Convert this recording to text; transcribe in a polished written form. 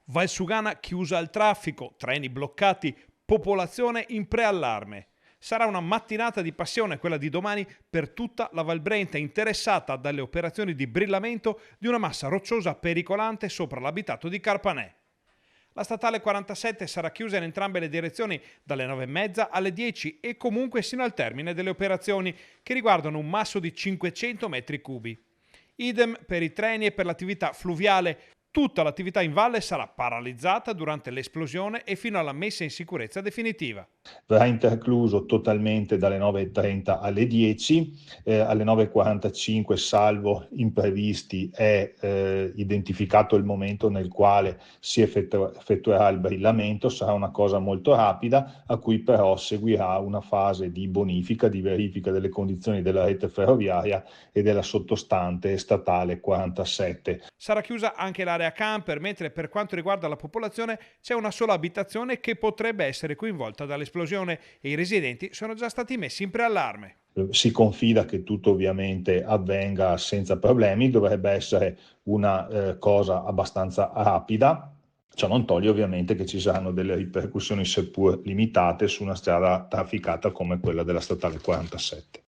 Valsugana chiusa al traffico, treni bloccati, popolazione in preallarme. Sarà una mattinata di passione quella di domani per tutta la Val Brenta interessata dalle operazioni di brillamento di una massa rocciosa pericolante sopra l'abitato di Carpanè. La statale 47 sarà chiusa in entrambe le direzioni dalle 9:30 alle 10 e comunque sino al termine delle operazioni che riguardano un masso di 500 metri cubi. Idem per i treni e per l'attività fluviale. Tutta l'attività in valle sarà paralizzata durante l'esplosione e fino alla messa in sicurezza definitiva. Verrà intercluso totalmente dalle 9:30 alle 10, alle 9:45, salvo imprevisti, è identificato il momento nel quale si effettuerà il brillamento. Sarà una cosa molto rapida, a cui però seguirà una fase di bonifica, di verifica delle condizioni della rete ferroviaria e della sottostante statale 47. Sarà chiusa anche l'area camper, mentre per quanto riguarda la popolazione c'è una sola abitazione che potrebbe essere coinvolta dall'esplosione e i residenti sono già stati messi in preallarme. Si confida che tutto ovviamente avvenga senza problemi, dovrebbe essere una cosa abbastanza rapida. Ciò non toglie ovviamente che ci saranno delle ripercussioni seppur limitate su una strada trafficata come quella della statale 47.